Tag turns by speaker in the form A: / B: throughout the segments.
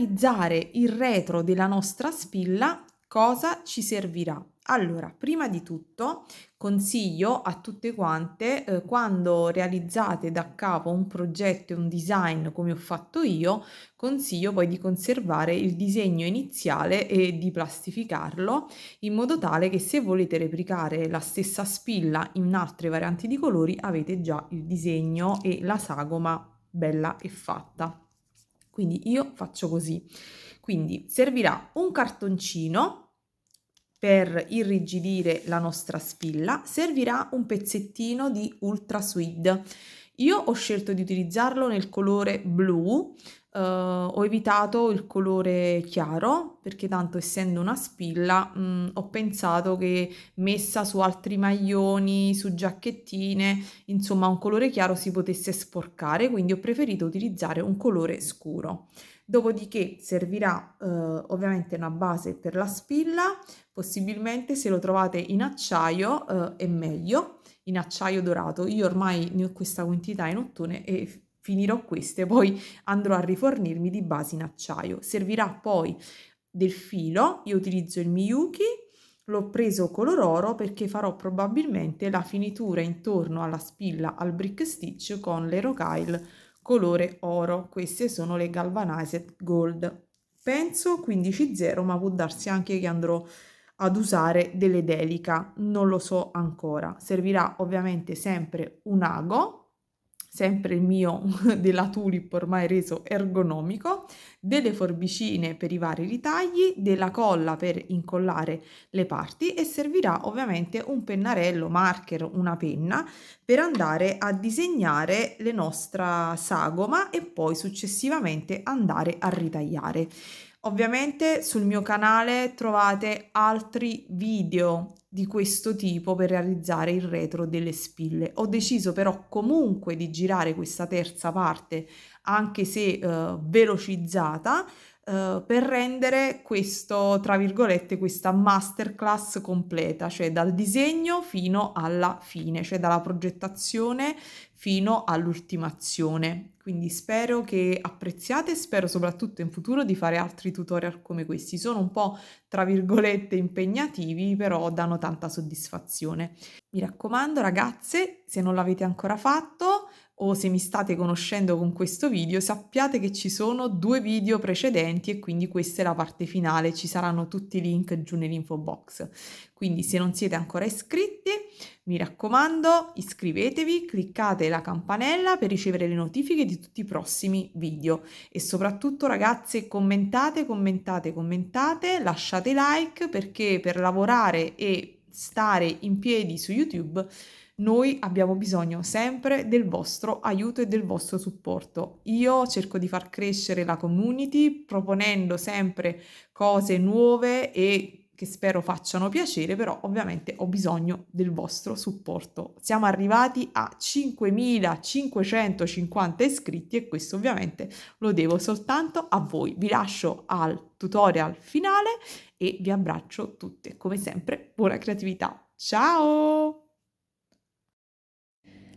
A: realizzare il retro della nostra spilla cosa ci servirà? Allora, prima di tutto consiglio a tutte quante, quando realizzate da capo un progetto e un design come ho fatto io, consiglio poi di conservare il disegno iniziale e di plastificarlo in modo tale che se volete replicare la stessa spilla in altre varianti di colori avete già il disegno e la sagoma bella e fatta. Quindi io faccio così. Quindi servirà un cartoncino per irrigidire la nostra spilla, servirà un pezzettino di Ultra Suede. Io ho scelto di utilizzarlo nel colore blu, ho evitato il colore chiaro perché tanto essendo una spilla ho pensato che messa su altri maglioni, su giacchettine, insomma un colore chiaro si potesse sporcare, quindi ho preferito utilizzare un colore scuro. Dopodiché servirà ovviamente una base per la spilla, possibilmente se lo trovate in acciaio è meglio, in acciaio dorato. Io ormai ne ho questa quantità in ottone e finirò queste, poi andrò a rifornirmi di base in acciaio. Servirà poi del filo, io utilizzo il Miyuki, l'ho preso color oro perché farò probabilmente la finitura intorno alla spilla al brick stitch con l'Aerokyle colore oro. Queste sono le Galvanized Gold. Penso 15-0, ma può darsi anche che andrò ad usare delle Delica, non lo so ancora. Servirà ovviamente sempre un ago, sempre il mio della Tulip ormai reso ergonomico, delle forbicine per i vari ritagli, della colla per incollare le parti e servirà ovviamente un pennarello, marker, una penna per andare a disegnare la nostra sagoma e poi successivamente andare a ritagliare. Ovviamente sul mio canale trovate altri video di questo tipo per realizzare il retro delle spille. Ho deciso però comunque di girare questa terza parte, anche se velocizzata, per rendere questo, tra virgolette, questa masterclass completa, cioè dal disegno fino alla fine, cioè dalla progettazione fino all'ultimazione. Quindi spero che apprezziate e spero soprattutto in futuro di fare altri tutorial come questi. Sono un po' tra virgolette impegnativi, però danno tanta soddisfazione. Mi raccomando, ragazze, se non l'avete ancora fatto o se mi state conoscendo con questo video, sappiate che ci sono 2 video precedenti e quindi questa è la parte finale, ci saranno tutti i link giù nell'info box. Quindi se non siete ancora iscritti, mi raccomando, iscrivetevi, cliccate la campanella per ricevere le notifiche di tutti i prossimi video e soprattutto ragazze commentate, commentate, commentate, lasciate like perché per lavorare e stare in piedi su YouTube noi abbiamo bisogno sempre del vostro aiuto e del vostro supporto. Io cerco di far crescere la community proponendo sempre cose nuove e che spero facciano piacere, però ovviamente ho bisogno del vostro supporto. Siamo arrivati a 5.550 iscritti e questo ovviamente lo devo soltanto a voi. Vi lascio al tutorial finale e vi abbraccio tutte. Come sempre, buona creatività. Ciao!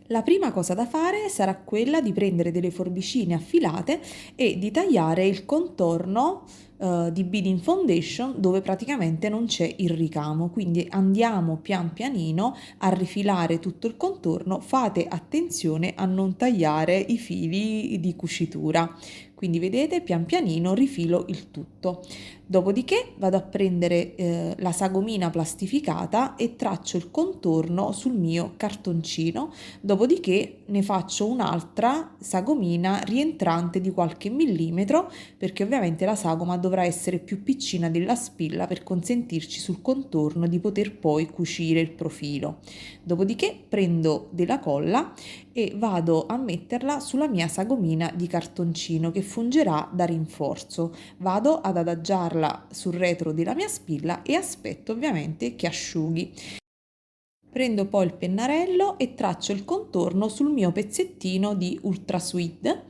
A: La prima cosa da fare sarà quella di prendere delle forbicine affilate e di tagliare il contorno di Beading Foundation dove praticamente non c'è il ricamo, quindi andiamo pian pianino a rifilare tutto il contorno, fate attenzione a non tagliare i fili di cucitura, quindi vedete pian pianino rifilo il tutto. Dopodiché vado a prendere la sagomina plastificata e traccio il contorno sul mio cartoncino, dopodiché ne faccio un'altra sagomina rientrante di qualche millimetro perché ovviamente la sagoma dovrà essere più piccina della spilla per consentirci sul contorno di poter poi cucire il profilo. Dopodiché prendo della colla e vado a metterla sulla mia sagomina di cartoncino che fungerà da rinforzo. Vado ad adagiarla sul retro della mia spilla e aspetto ovviamente che asciughi. Prendo poi il pennarello e traccio il contorno sul mio pezzettino di Ultra Suede.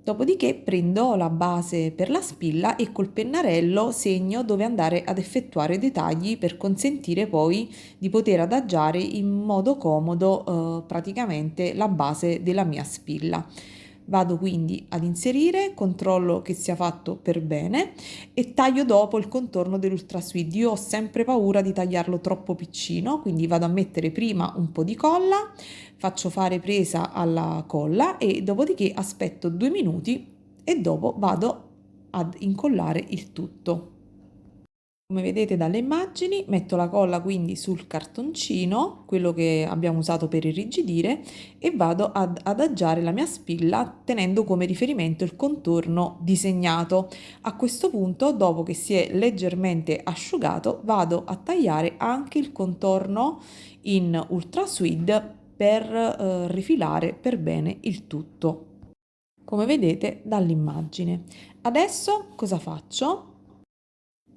A: Dopodiché prendo la base per la spilla e col pennarello segno dove andare ad effettuare dei tagli per consentire poi di poter adagiare in modo comodo praticamente la base della mia spilla. Vado quindi ad inserire, controllo che sia fatto per bene e taglio dopo il contorno dell'Ultra Sweet. Io ho sempre paura di tagliarlo troppo piccino, quindi vado a mettere prima un po' di colla, faccio fare presa alla colla e dopodiché aspetto 2 minuti e dopo vado ad incollare il tutto. Come vedete dalle immagini, metto la colla quindi sul cartoncino, quello che abbiamo usato per irrigidire, e vado ad adagiare la mia spilla tenendo come riferimento il contorno disegnato. A questo punto, dopo che si è leggermente asciugato, vado a tagliare anche il contorno in Ultra Sweet per rifilare per bene il tutto, come vedete dall'immagine. Adesso cosa faccio?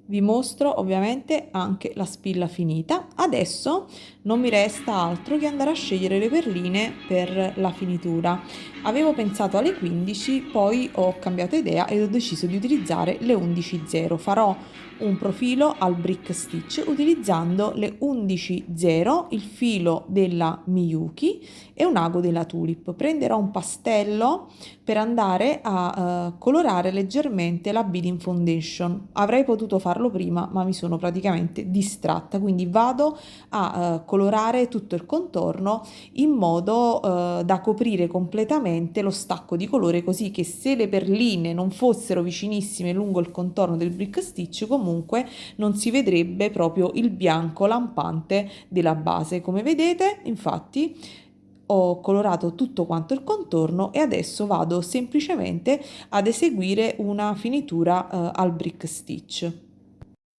A: Vi mostro ovviamente anche la spilla finita. Adesso non mi resta altro che andare a scegliere le perline per la finitura. Avevo pensato alle 15, poi ho cambiato idea ed ho deciso di utilizzare le 11.0. Farò un profilo al brick stitch utilizzando le 11.0, il filo della Miyuki e un ago della Tulip. Prenderò un pastello per andare a colorare leggermente la beading foundation. Avrei potuto farlo prima, ma mi sono praticamente distratta, quindi vado a colorare tutto il contorno in modo da coprire completamente lo stacco di colore, così che se le perline non fossero vicinissime lungo il contorno del brick stitch, comunque non si vedrebbe proprio il bianco lampante della base. Come vedete, infatti, ho colorato tutto quanto il contorno e adesso vado semplicemente ad eseguire una finitura al brick stitch.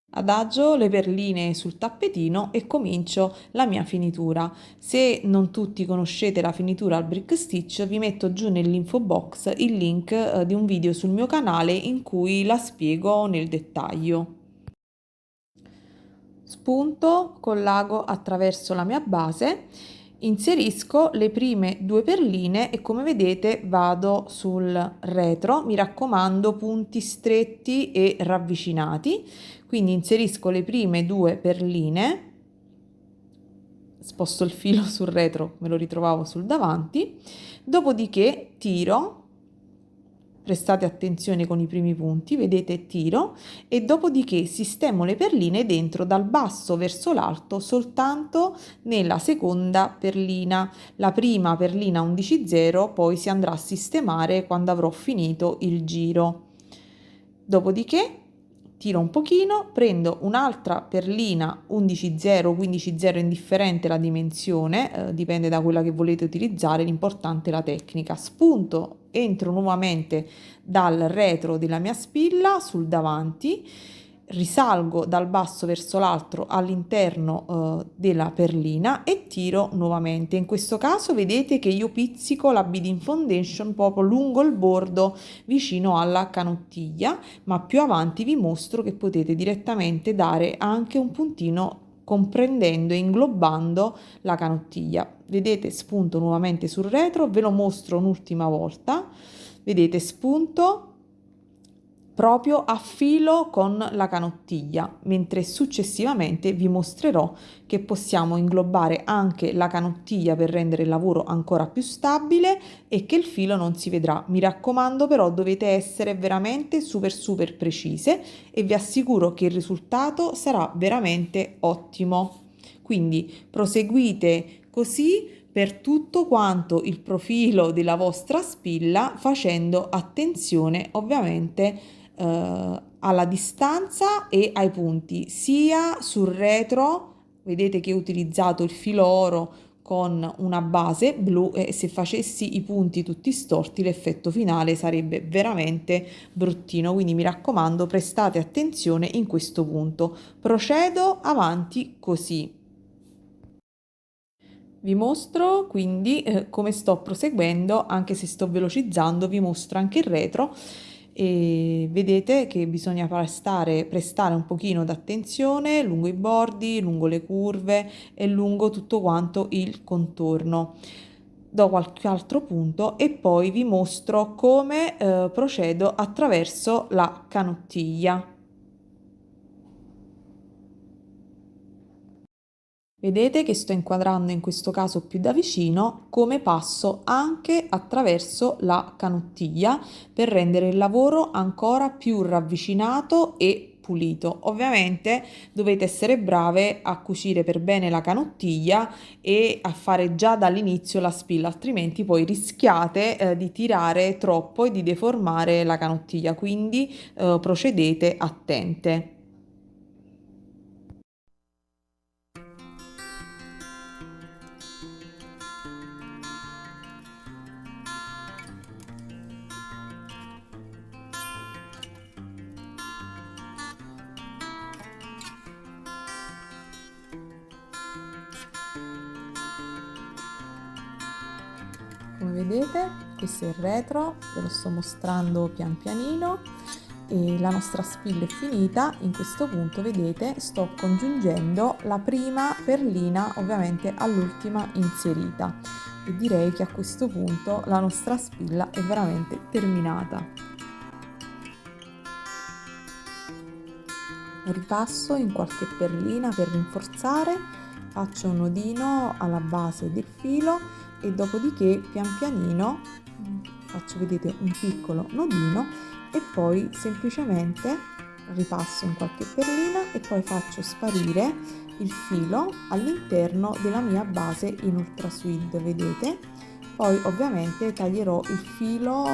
A: Adagio le perline sul tappetino e comincio la mia finitura. Se non tutti conoscete la finitura al brick stitch, vi metto giù nell'info box il link di un video sul mio canale in cui la spiego nel dettaglio. Spunto con l'ago attraverso la mia base, inserisco le prime 2 perline e come vedete vado sul retro, mi raccomando punti stretti e ravvicinati, quindi inserisco le prime 2 perline, sposto il filo sul retro, me lo ritrovavo sul davanti, dopodiché tiro. Prestate attenzione con i primi punti, vedete tiro e dopodiché sistemo le perline dentro dal basso verso l'alto soltanto nella seconda perlina. La prima perlina 11.0 poi si andrà a sistemare quando avrò finito il giro. Dopodiché tiro un pochino, prendo un'altra perlina 11.0, 15.0 indifferente la dimensione, dipende da quella che volete utilizzare, l'importante è la tecnica. Spunto, entro nuovamente dal retro della mia spilla sul davanti, risalgo dal basso verso l'alto all'interno della perlina e tiro nuovamente. In questo caso vedete che io pizzico la beading foundation proprio lungo il bordo vicino alla canottiglia, ma più avanti vi mostro che potete direttamente dare anche un puntino comprendendo e inglobando la canottiglia. Vedete, spunto nuovamente sul retro, ve lo mostro un'ultima volta. Vedete, spunto proprio a filo con la canottiglia, mentre successivamente vi mostrerò che possiamo inglobare anche la canottiglia per rendere il lavoro ancora più stabile e che il filo non si vedrà. Mi raccomando però dovete essere veramente super precise e vi assicuro che il risultato sarà veramente ottimo. Quindi proseguite così per tutto quanto il profilo della vostra spilla, facendo attenzione ovviamente alla distanza e ai punti, sia sul retro, vedete che ho utilizzato il filo oro con una base blu e se facessi i punti tutti storti l'effetto finale sarebbe veramente bruttino, quindi mi raccomando prestate attenzione in questo punto. Procedo avanti così. Vi mostro quindi come sto proseguendo, anche se sto velocizzando, vi mostro anche il retro e vedete che bisogna prestare un pochino d'attenzione lungo i bordi, lungo le curve e lungo tutto quanto il contorno. Do qualche altro punto e poi vi mostro come procedo attraverso la canottiglia. Vedete che sto inquadrando in questo caso più da vicino come passo anche attraverso la canottiglia per rendere il lavoro ancora più ravvicinato e pulito. Ovviamente dovete essere brave a cucire per bene la canottiglia e a fare già dall'inizio la spilla, altrimenti poi rischiate di tirare troppo e di deformare la canottiglia, quindi procedete attente. Come vedete, questo è il retro, ve lo sto mostrando pian pianino e la nostra spilla è finita. In questo punto, vedete, sto congiungendo la prima perlina ovviamente all'ultima inserita e direi che a questo punto la nostra spilla è veramente terminata. Ripasso in qualche perlina per rinforzare, faccio un nodino alla base del filo e dopodiché pian pianino faccio, vedete, un piccolo nodino e poi semplicemente ripasso in qualche perlina e poi faccio sparire il filo all'interno della mia base in ultra suede, vedete? Poi ovviamente taglierò il filo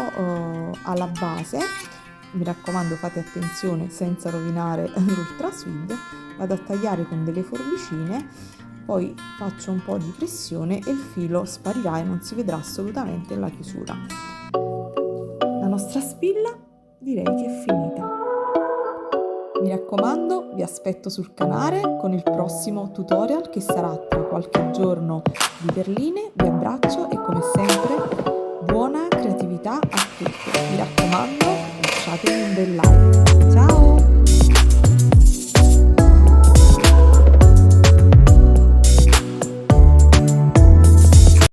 A: alla base. Mi raccomando, fate attenzione senza rovinare l'ultra suede. Vado a tagliare con delle forbicine, poi faccio un po' di pressione e il filo sparirà e non si vedrà assolutamente la chiusura. La nostra spilla direi che è finita. Mi raccomando, vi aspetto sul canale con il prossimo tutorial che sarà tra qualche giorno di perline. Vi abbraccio e come sempre buona creatività a tutti. Mi raccomando, lasciatemi un bel like.